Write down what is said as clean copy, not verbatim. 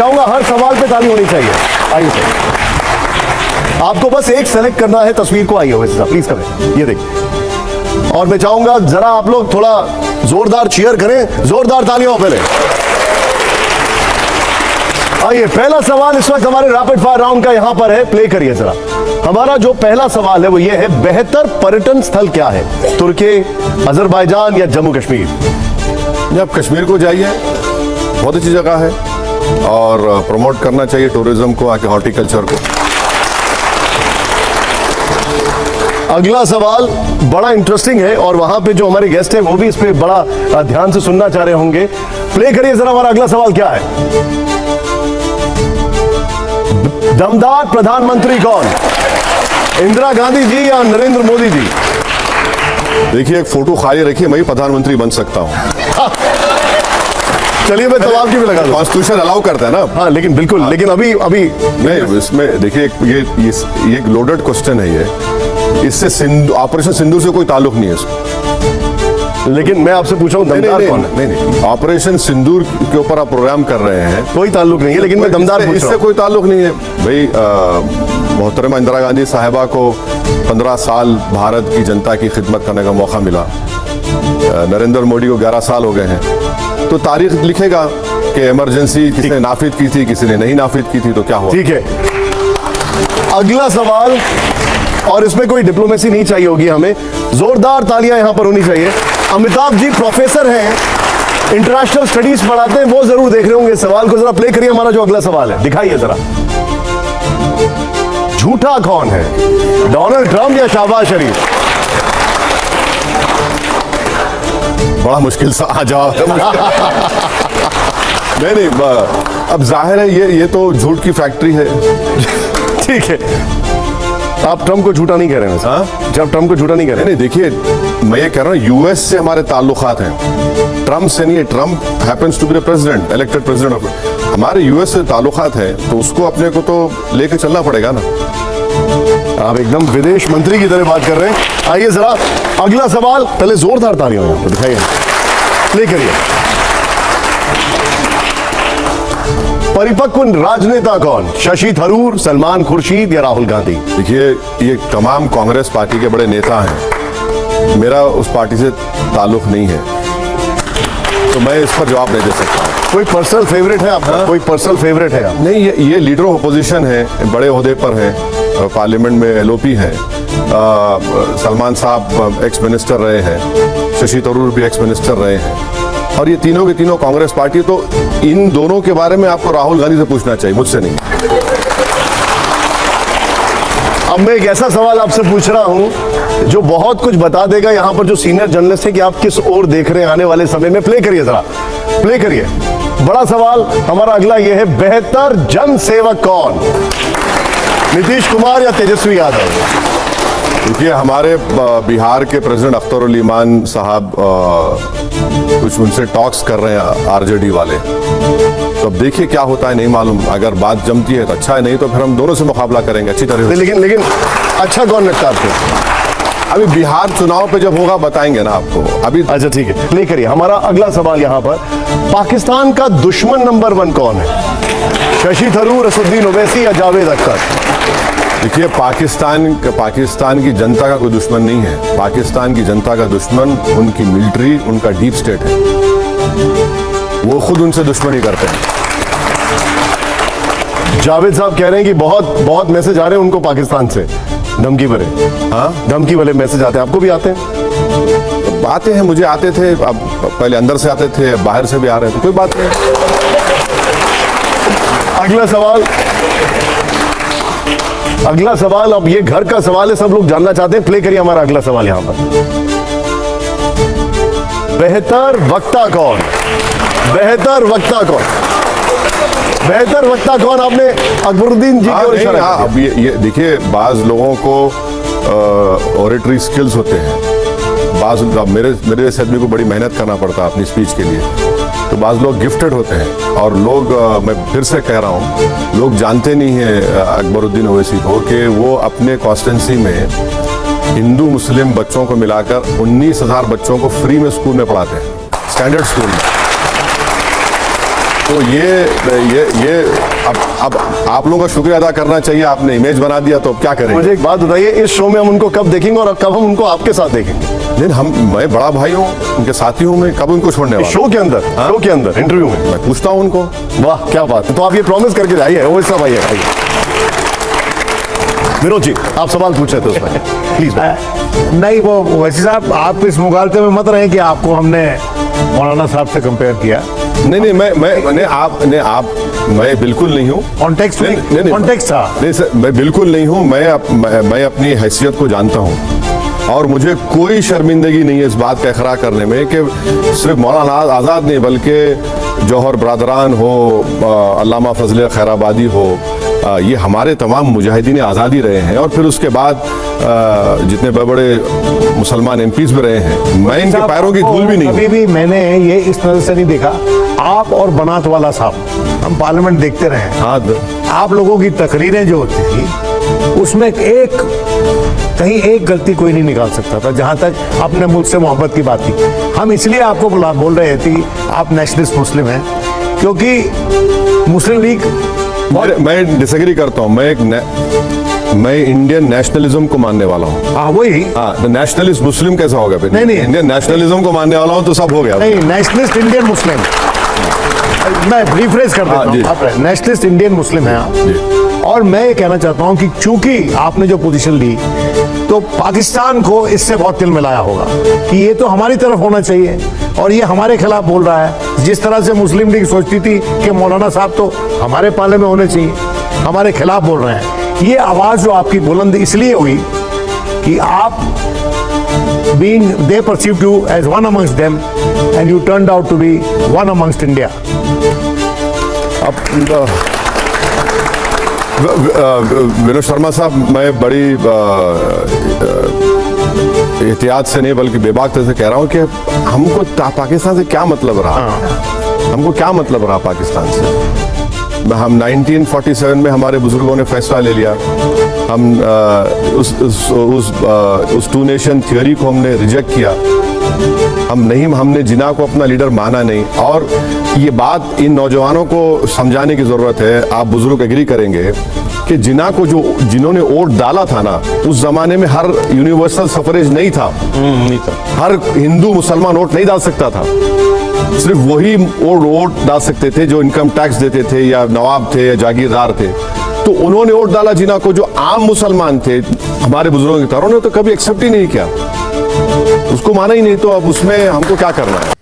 चाहूंगा हर सवाल पे ताली होनी चाहिए। आइए सर, आपको बस एक सेलेक्ट करना है तस्वीर को। आइए वैसे प्लीज करें, ये देखिए। और मैं चाहूंगा जरा आप लोग थोड़ा जोरदार चीयर करें, जोरदार तालियां पहले। आइए, पहला सवाल इस वक्त हमारे रैपिड फायर राउंड का यहां पर है, प्ले करिए जरा। हमारा जो पहला सवाल है वो ये है, बेहतर पर्यटन स्थल क्या है? तुर्की, अजरबैजान या जम्मू कश्मीर? आप कश्मीर को जाइए, बहुत अच्छी जगह है और प्रमोट करना चाहिए टूरिज्म को, आके हॉर्टिकल्चर को। अगला सवाल बड़ा इंटरेस्टिंग है और वहां पे जो हमारे गेस्ट हैं वो भी इस पे बड़ा ध्यान से सुनना चाह रहे होंगे। प्ले करिए जरा, हमारा अगला सवाल क्या है? दमदार प्रधानमंत्री कौन? इंदिरा गांधी जी या नरेंद्र मोदी जी? देखिए, एक फोटो खाली रखिए, मैं भी प्रधानमंत्री बन सकता हूं। चलिए मैं तवाब की भी लगा दूं। कॉन्स्टिट्यूशन अलाउ करता है ना। हाँ, लेकिन बिल्कुल, लेकिन अभी नहीं, इसमें देखिए ये एक लोडेड क्वेश्चन है ये। इससे ऑपरेशन सिंदूर से कोई ताल्लुक नहीं है इसको। लेकिन मैं आपसे पूछा हूं दमदार कौन है? नहीं, ऑपरेशन सिंदूर के ऊपर आप प्रोग्राम कर रहे हैं, कोई ताल्लुक नहीं है, लेकिन मैं दमदार पूछ रहा इससे हूं। कोई ताल्लुक नहीं है भाई। मोहतरमा इंदिरा गांधी साहिबा को 15 साल भारत की जनता की खिदमत करने का मौका मिला। नरेंद्र मोदी को 11 साल हो गए हैं। तो तारीख लिखेगा कि इमरजेंसी किसी ने नाफिज की थी, किसी ने नहीं नाफिज की थी, तो क्या हुआ। ठीक है, अगला सवाल, और इसमें कोई डिप्लोमेसी नहीं चाहिए होगी हमें, जोरदार तालियां यहां पर होनी चाहिए। अमिताभ जी प्रोफेसर हैं, इंटरनेशनल स्टडीज पढ़ाते हैं, वो जरूर देख रहे होंगे सवाल को। जरा प्ले करिए हमारा जो अगला सवाल है, दिखाइए जरा। झूठा कौन है, डोनाल्ड ट्रंप या शहबाज शरीफ? बड़ा मुश्किल सा जवाब है। नहीं, अब जाहिर है ये तो झूठ की फैक्ट्री है। ठीक है, आप ट्रंप को झूठा नहीं कह रहे हैं? हाँ, जब ट्रंप को झूठा नहीं कह रहे। नहीं, देखिए, मैं ये कह रहा हूँ यूएस से हमारे ताल्लुकात हैं, ट्रंप से नहीं है। Trump happens to be the president, elected president of. हमारे यूएस से ताल्लुकात है, तो उसको अपने को तो लेकर चलना पड़ेगा ना। आप एकदम विदेश मंत्री की तरह बात कर रहे हैं। आइए जरा अगला सवाल, पहले जोरदार तालियां हो, दिखाइए, प्ले करिए। परिपक्व राजनेता कौन? शशि थरूर, सलमान खुर्शीद या राहुल गांधी? देखिए, ये तमाम कांग्रेस पार्टी के बड़े नेता हैं, मेरा उस पार्टी से ताल्लुक नहीं है, तो मैं इस पर जवाब नहीं दे सकता। कोई पर्सनल फेवरेट है आपका? कोई पर्सनल फेवरेट है आप? नहीं, ये लीडर ऑफ अपोजिशन है, बड़े ओहदे पर हैं, पार्लियामेंट में एलओपी हैं। सलमान साहब एक्स मिनिस्टर रहे हैं, शशि थरूर भी एक्स मिनिस्टर रहे हैं, और ये तीनों के तीनों कांग्रेस पार्टी। तो इन दोनों के बारे में आपको राहुल गांधी से पूछना चाहिए, मुझसे नहीं। अब मैं एक ऐसा सवाल आपसे पूछ रहा हूं जो बहुत कुछ बता देगा यहां पर जो सीनियर जर्नलिस्ट है कि आप किस ओर देख रहे हैं आने वाले समय में। प्ले करिए जरा, प्ले करिए। बड़ा सवाल हमारा अगला ये है, बेहतर जन सेवक कौन? नीतीश कुमार या तेजस्वी यादव? देखिए, हमारे बिहार के प्रेसिडेंट अख्तर उल ईमान साहब कुछ उनसे टॉक्स कर रहे हैं आरजेडी वाले, तो अब देखिए क्या होता है, नहीं मालूम। अगर बात जमती है तो अच्छा है, नहीं तो फिर हम दोनों से मुकाबला करेंगे अच्छी तरह से। लेकिन अच्छा कौन लगता है आपको? अभी बिहार चुनाव पे जब होगा बताएंगे ना आपको अभी। अच्छा ठीक है, प्ले करिए। हमारा अगला सवाल यहाँ पर, पाकिस्तान का दुश्मन नंबर 1 कौन है? शशि थरूर, असदुद्दीन ओवैसी या जावेद अख्तर? देखिए, पाकिस्तान की जनता का कोई दुश्मन नहीं है। पाकिस्तान की जनता का दुश्मन उनकी मिलिट्री, उनका डीप स्टेट है, वो खुद उनसे दुश्मनी करते हैं। जावेद साहब कह रहे हैं कि बहुत मैसेज आ रहे हैं उनको पाकिस्तान से, धमकी भरे। हाँ, धमकी वाले मैसेज आते हैं, आपको भी आते हैं? आते हैं, मुझे आते थे, अब पहले अंदर से आते थे, बाहर से भी आ रहे हैं, तो कोई बात नहीं। अगला सवाल, अब ये घर का सवाल है, सब लोग जानना चाहते हैं। प्ले करिए हमारा अगला सवाल यहां पर, बेहतर वक्ता कौन? बेहतर वक्ता कौन? बेहतर वक्ता कौन? आपने अकबरुद्दीन जी की ओर इशारा किया। अब ये देखिए, बाज लोगों को ओरेटरी स्किल्स होते हैं, बाज मेरे जैसे आदमी को बड़ी मेहनत करना पड़ता है अपनी स्पीच के लिए, तो बाज लोग गिफ्टेड होते हैं। और लोग, मैं फिर से कह रहा हूँ, लोग जानते नहीं हैं अकबरुद्दीन ओवैसी को कि वो अपने कॉन्स्टिट्यूंसी में हिंदू मुस्लिम बच्चों को मिलाकर 19,000 बच्चों को फ्री में स्कूल में पढ़ाते हैं, स्टैंडर्ड स्कूल में। तो ये अब आप लोगों का शुक्रिया अदा करना चाहिए, आपने इमेज बना दिया तो अब क्या करेंगे। मुझे एक बात बताइए, इस शो में हम उनको कब देखेंगे और कब हम उनको आपके साथ देखेंगे? नहीं, मैं बड़ा भाई हूँ, उनके साथी हूँ, मैं कब उनको छोड़ने वाला हूँ? शो के अंदर, शो के अंदर इंटरव्यू में मैं पूछता हूँ उनको। वाह क्या बात है। तो आप ये प्रॉमिस करके जाइए। वो सब आइए विनोद जी, आप सवाल पूछ रहे थे उसमें, प्लीज। नहीं, वो वैसे साहब आप इस मुगालते में मत रहे कि आपको हमने मौलाना साहब से कंपेयर किया। नहीं, मैं बिल्कुल नहीं हूँ। कॉन्टेक्स्ट था। नहीं सर, मैं बिल्कुल नहीं हूँ। मैं अपनी हैसियत को जानता हूँ और मुझे कोई शर्मिंदगी नहीं है इस बात का इकरार करने में कि सिर्फ मौलाना आज़ाद नहीं बल्कि जौहर बरदरान हो, अल्लामा फजल खैराबादी हो, ये हमारे तमाम मुजाहिदीन आज़ादी रहे हैं और फिर उसके बाद जितने बड़े बड़े मुसलमान एमपीज भी रहे हैं, मैं इनके पैरों की धूल भी नहीं। कभी भी मैंने ये इस नजर से नहीं देखा। आप और बनात वाला साहब, हम पार्लियामेंट देखते रहे हैं। हाँ, आप लोगों की तकरीरें जो होती थी उसमें कहीं एक गलती कोई नहीं निकाल सकता था, जहां तक अपने मुल्क से मोहब्बत की बात थी। हम इसलिए आपको बोल रहे थे आप नेशनलिस्ट मुस्लिम हैं, क्योंकि मुस्लिम लीग मैं डिसएग्री करता हूँ। मैं इंडियन नेशनलिज्म को मानने वाला हूँ। हाँ, वही। हाँ, नेशनलिस्ट मुस्लिम कैसा होगा फिर? नहीं, इंडियन नेशनलिज्म को मानने वाला हूँ तो सब हो गया। नहीं, नेशनलिस्ट इंडियन मुस्लिम। मैं रिफ्रेश कर देता हूँ, आप नेशनलिस्ट इंडियन मुस्लिम हैं आप। और मैं ये कहना चाहता हूँ कि चूंकि आपने जो पोजीशन ली तो पाकिस्तान को इससे बहुत तिल मिलाया होगा कि ये तो हमारी तरफ होना चाहिए और ये हमारे खिलाफ बोल रहा है। जिस तरह से मुस्लिम लीग सोचती थी कि मौलाना साहब तो हमारे पाले में होने चाहिए, हमारे खिलाफ बोल रहे हैं। ये आवाज जो आपकी बुलंद इसलिए हुई कि आप they perceived you as one amongst them and you turned out to be one amongst India. Vinod Sharma साहब, मैं बड़ी एहतियात से नहीं बल्कि बेबाक तरह से कह रहा हूँ कि हमको पाकिस्तान से क्या मतलब रहा। हमको क्या मतलब रहा पाकिस्तान से? हम 1947 में हमारे बुजुर्गों ने फैसला ले लिया। हम उस टू नेशन थियोरी को हमने रिजेक्ट किया। हमने जिन्ना को अपना लीडर माना नहीं। और ये बात इन नौजवानों को समझाने की जरूरत है। आप बुजुर्ग एग्री करेंगे कि जिन्ना को जिन्होंने वोट डाला था ना, उस जमाने में हर यूनिवर्सल सफरेज नहीं था। हर हिंदू मुसलमान वोट नहीं डाल सकता था। सिर्फ वही वोट डाल सकते थे जो इनकम टैक्स देते थे या नवाब थे या जागीरदार थे। तो उन्होंने वोट डाला जिन्ना को, जो आम मुसलमान थे हमारे बुजुर्गों की तरह, उन्होंने तो कभी एक्सेप्ट ही नहीं किया, उसको माना ही नहीं। तो अब उसमें हमको क्या करना है?